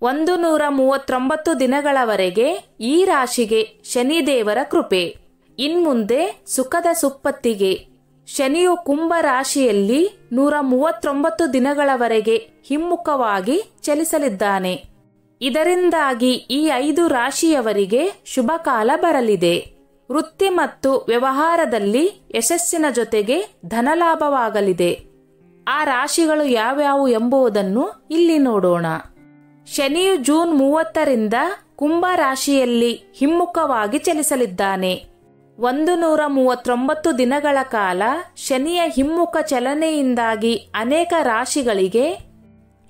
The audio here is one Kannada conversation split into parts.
139 ದಿನಗಳವರೆಗೆ ಈ ರಾಶಿಗೆ ಶನಿದೇವರ ಕೃಪೆ. ಇನ್ಮುಂದೆ ಸುಖದ ಸುಪ್ಪತ್ತಿಗೆ. ಶನಿಯು ಕುಂಭ ರಾಶಿಯಲ್ಲಿ 139 ದಿನಗಳವರೆಗೆ ಹಿಮ್ಮುಖವಾಗಿ ಚಲಿಸಲಿದ್ದಾನೆ. ಇದರಿಂದಾಗಿ ಈ 5 ರಾಶಿಯವರಿಗೆ ಶುಭ ಕಾಲ ಬರಲಿದೆ. ವೃತ್ತಿ ಮತ್ತು ವ್ಯವಹಾರದಲ್ಲಿ ಯಶಸ್ಸಿನ ಜೊತೆಗೆ ಧನಲಾಭವಾಗಲಿದೆ. ಆ ರಾಶಿಗಳು ಯಾವ್ಯಾವು ಎಂಬುದನ್ನು ಇಲ್ಲಿ ನೋಡೋಣ. ಶನಿಯು ಜೂನ್ 30ರಿಂದ ಕುಂಭ ರಾಶಿಯಲ್ಲಿ ಹಿಮ್ಮುಖವಾಗಿ ಚಲಿಸಲಿದ್ದಾನೆ. 139 ದಿನಗಳ ಕಾಲ ಶನಿಯ ಹಿಮ್ಮುಖ ಚಲನೆಯಿಂದಾಗಿ ಅನೇಕ ರಾಶಿಗಳಿಗೆ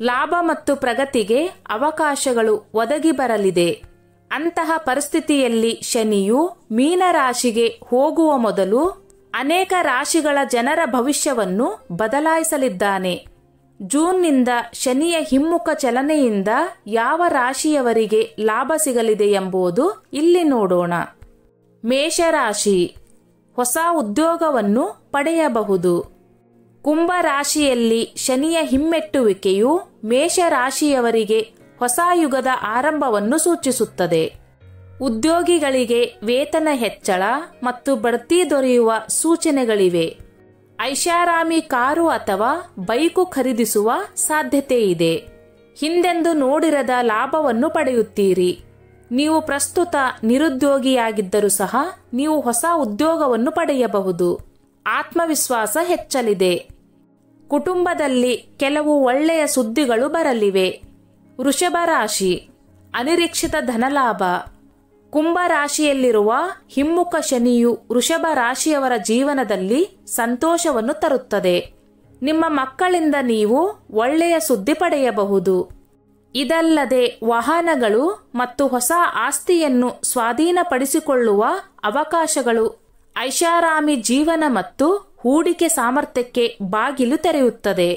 ಲಾಭ ಮತ್ತು ಪ್ರಗತಿಗೆ ಅವಕಾಶಗಳು ಒದಗಿ ಬರಲಿದೆ. ಅಂತಹ ಪರಿಸ್ಥಿತಿಯಲ್ಲಿ ಶನಿಯು ಮೀನ ರಾಶಿಗೆ ಹೋಗುವ ಮೊದಲು ಅನೇಕ ರಾಶಿಗಳ ಜನರ ಭವಿಷ್ಯವನ್ನು ಬದಲಾಯಿಸಲಿದ್ದಾನೆ. ಜೂನ್ನಿಂದ ಶನಿಯ ಹಿಮ್ಮುಖ ಚಲನೆಯಿಂದ ಯಾವ ರಾಶಿಯವರಿಗೆ ಲಾಭ ಸಿಗಲಿದೆ ಎಂಬುದು ಇಲ್ಲಿ ನೋಡೋಣ. ಮೇಷರಾಶಿ, ಹೊಸ ಉದ್ಯೋಗವನ್ನು ಪಡೆಯಬಹುದು. ಕುಂಭ ರಾಶಿಯಲ್ಲಿ ಶನಿಯ ಹಿಮ್ಮೆಟ್ಟುವಿಕೆಯು ಮೇಷರಾಶಿಯವರಿಗೆ ಹೊಸ ಯುಗದ ಆರಂಭವನ್ನು ಸೂಚಿಸುತ್ತದೆ. ಉದ್ಯೋಗಿಗಳಿಗೆ ವೇತನ ಹೆಚ್ಚಳ ಮತ್ತು ಬಡ್ತಿ ದೊರೆಯುವ ಸೂಚನೆಗಳಿವೆ. ಐಷಾರಾಮಿ ಕಾರು ಅಥವಾ ಬೈಕು ಖರೀದಿಸುವ ಸಾಧ್ಯತೆ ಇದೆ. ಹಿಂದೆಂದೂ ನೋಡಿರದ ಲಾಭವನ್ನು ಪಡೆಯುತ್ತೀರಿ. ನೀವು ಪ್ರಸ್ತುತ ನಿರುದ್ಯೋಗಿಯಾಗಿದ್ದರೂ ಸಹ ನೀವು ಹೊಸ ಉದ್ಯೋಗವನ್ನು ಪಡೆಯಬಹುದು. ಆತ್ಮವಿಶ್ವಾಸ ಹೆಚ್ಚಲಿದೆ. ಕುಟುಂಬದಲ್ಲಿ ಕೆಲವು ಒಳ್ಳೆಯ ಸುದ್ದಿಗಳು ಬರಲಿವೆ. ವೃಷಭ ರಾಶಿ, ಅನಿರೀಕ್ಷಿತ ಧನಲಾಭ. ಕುಂಭ ರಾಶಿಯಲ್ಲಿರುವ ಹಿಮ್ಮುಖ ಶನಿಯು ವೃಷಭ ರಾಶಿಯವರ ಜೀವನದಲ್ಲಿ ಸಂತೋಷವನ್ನು ತರುತ್ತದೆ. ನಿಮ್ಮ ಮಕ್ಕಳಿಂದ ನೀವು ಒಳ್ಳೆಯ ಸುದ್ದಿ ಪಡೆಯಬಹುದು. ಇದಲ್ಲದೆ ವಾಹನಗಳು ಮತ್ತು ಹೊಸ ಆಸ್ತಿಯನ್ನು ಸ್ವಾಧೀನಪಡಿಸಿಕೊಳ್ಳುವ ಅವಕಾಶಗಳು ಐಷಾರಾಮಿ ಜೀವನ ಮತ್ತು ಹೂಡಿಕೆ ಸಾಮರ್ಥ್ಯಕ್ಕೆ ಬಾಗಿಲು ತೆರೆಯುತ್ತದೆ.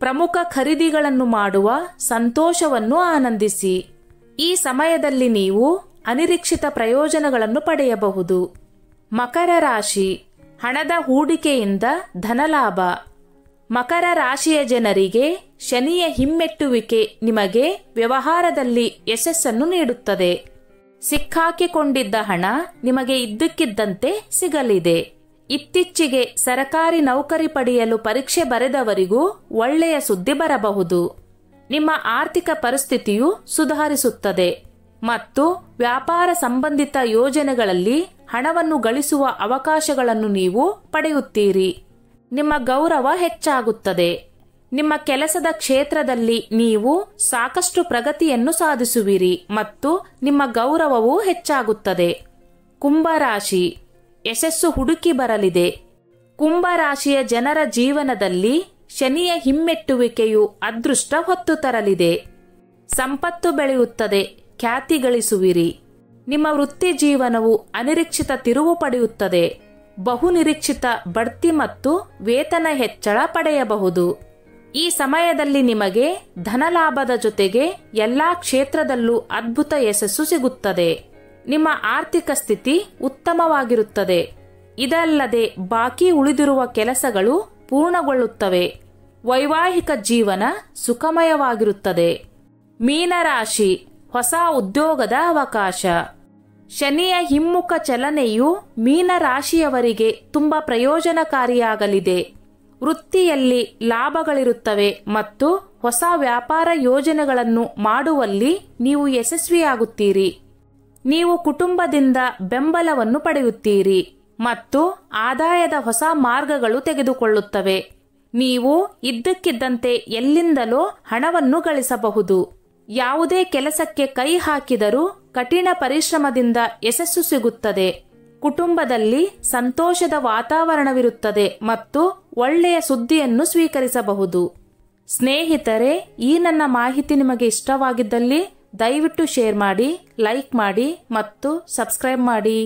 ಪ್ರಮುಖ ಖರೀದಿಗಳನ್ನು ಮಾಡುವ ಸಂತೋಷವನ್ನು ಆನಂದಿಸಿ. ಈ ಸಮಯದಲ್ಲಿ ನೀವು ಅನಿರೀಕ್ಷಿತ ಪ್ರಯೋಜನಗಳನ್ನು ಪಡೆಯಬಹುದು. ಮಕರ ರಾಶಿ, ಹಣದ ಹೂಡಿಕೆಯಿಂದ ಧನಲಾಭ. ಮಕರ ರಾಶಿಯ ಜನರಿಗೆ ಶನಿಯ ಹಿಮ್ಮೆಟ್ಟುವಿಕೆ ನಿಮಗೆ ವ್ಯವಹಾರದಲ್ಲಿ ಯಶಸ್ಸನ್ನು ನೀಡುತ್ತದೆ. ಸಿಕ್ಕಾಕಿಕೊಂಡಿದ್ದ ಹಣ ನಿಮಗೆ ಇದ್ದಕ್ಕಿದ್ದಂತೆ ಸಿಗಲಿದೆ. ಇತ್ತೀಚೆಗೆ ಸರಕಾರಿ ನೌಕರಿ ಪಡೆಯಲು ಪರೀಕ್ಷೆ ಬರೆದವರಿಗೂ ಒಳ್ಳೆಯ ಸುದ್ದಿ ಬರಬಹುದು. ನಿಮ್ಮ ಆರ್ಥಿಕ ಪರಿಸ್ಥಿತಿಯು ಸುಧಾರಿಸುತ್ತದೆ ಮತ್ತು ವ್ಯಾಪಾರ ಸಂಬಂಧಿತ ಯೋಜನೆಗಳಲ್ಲಿ ಹಣವನ್ನು ಗಳಿಸುವ ಅವಕಾಶಗಳನ್ನು ನೀವು ಪಡೆಯುತ್ತೀರಿ. ನಿಮ್ಮ ಗೌರವ ಹೆಚ್ಚಾಗುತ್ತದೆ. ನಿಮ್ಮ ಕೆಲಸದ ಕ್ಷೇತ್ರದಲ್ಲಿ ನೀವು ಸಾಕಷ್ಟು ಪ್ರಗತಿಯನ್ನು ಸಾಧಿಸುವಿರಿ ಮತ್ತು ನಿಮ್ಮ ಗೌರವವೂ ಹೆಚ್ಚಾಗುತ್ತದೆ. ಕುಂಭರಾಶಿ, ಯಶಸ್ಸು ಹುಡುಕಿ ಬರಲಿದೆ. ಕುಂಭರಾಶಿಯ ಜನರ ಜೀವನದಲ್ಲಿ ಶನಿಯ ಹಿಮ್ಮೆಟ್ಟುವಿಕೆಯು ಅದೃಷ್ಟ ಹೊತ್ತು ತರಲಿದೆ. ಸಂಪತ್ತು ಬೆಳೆಯುತ್ತದೆ, ಖ್ಯಾತಿ ಗಳಿಸುವಿರಿ. ನಿಮ್ಮ ವೃತ್ತಿ ಜೀವನವು ಅನಿರೀಕ್ಷಿತ ತಿರುವು ಪಡೆಯುತ್ತದೆ. ಬಹುನಿರೀಕ್ಷಿತ ಬಡ್ತಿ ಮತ್ತು ವೇತನ ಹೆಚ್ಚಳ ಪಡೆಯಬಹುದು. ಈ ಸಮಯದಲ್ಲಿ ನಿಮಗೆ ಧನಲಾಭದ ಜೊತೆಗೆ ಎಲ್ಲಾ ಕ್ಷೇತ್ರದಲ್ಲೂ ಅದ್ಭುತ ಯಶಸ್ಸು ಸಿಗುತ್ತದೆ. ನಿಮ್ಮ ಆರ್ಥಿಕ ಸ್ಥಿತಿ ಉತ್ತಮವಾಗಿರುತ್ತದೆ. ಇದಲ್ಲದೆ ಬಾಕಿ ಉಳಿದಿರುವ ಕೆಲಸಗಳು ಪೂರ್ಣಗೊಳ್ಳುತ್ತವೆ. ವೈವಾಹಿಕ ಜೀವನ ಸುಖಮಯವಾಗಿರುತ್ತದೆ. ಮೀನರಾಶಿ, ಹೊಸ ಉದ್ಯೋಗದ ಅವಕಾಶ. ಶನಿಯ ಹಿಮ್ಮುಖ ಚಲನೆಯು ಮೀನರಾಶಿಯವರಿಗೆ ತುಂಬಾ ಪ್ರಯೋಜನಕಾರಿಯಾಗಲಿದೆ. ವೃತ್ತಿಯಲ್ಲಿ ಲಾಭಗಳಿರುತ್ತವೆ ಮತ್ತು ಹೊಸ ವ್ಯಾಪಾರ ಯೋಜನೆಗಳನ್ನು ಮಾಡುವಲ್ಲಿ ನೀವು ಯಶಸ್ವಿಯಾಗುತ್ತೀರಿ. ನೀವು ಕುಟುಂಬದಿಂದ ಬೆಂಬಲವನ್ನು ಪಡೆಯುತ್ತೀರಿ ಮತ್ತು ಆದಾಯದ ಹೊಸ ಮಾರ್ಗಗಳು ತೆಗೆದುಕೊಳ್ಳುತ್ತವೆ. ನೀವು ಇದ್ದಕ್ಕಿದ್ದಂತೆ ಎಲ್ಲಿಂದಲೋ ಹಣವನ್ನು ಗಳಿಸಬಹುದು. ಯಾವುದೇ ಕೆಲಸಕ್ಕೆ ಕೈ ಹಾಕಿದರೂ ಕಠಿಣ ಪರಿಶ್ರಮದಿಂದ ಯಶಸ್ಸು ಸಿಗುತ್ತದೆ. ಕುಟುಂಬದಲ್ಲಿ ಸಂತೋಷದ ವಾತಾವರಣವಿರುತ್ತದೆ ಮತ್ತು ಒಳ್ಳೆಯ ಸುದ್ದಿಯನ್ನು ಸ್ವೀಕರಿಸಬಹುದು. ಸ್ನೇಹಿತರೆ, ಈ ನನ್ನ ಮಾಹಿತಿ ನಿಮಗೆ ಇಷ್ಟವಾಗಿದ್ದಲ್ಲಿ ದಯವಿಟ್ಟು ಶೇರ್ ಮಾಡಿ, ಲೈಕ್ ಮಾಡಿ ಮತ್ತು ಸಬ್ಸ್ಕ್ರೈಬ್ ಮಾಡಿ.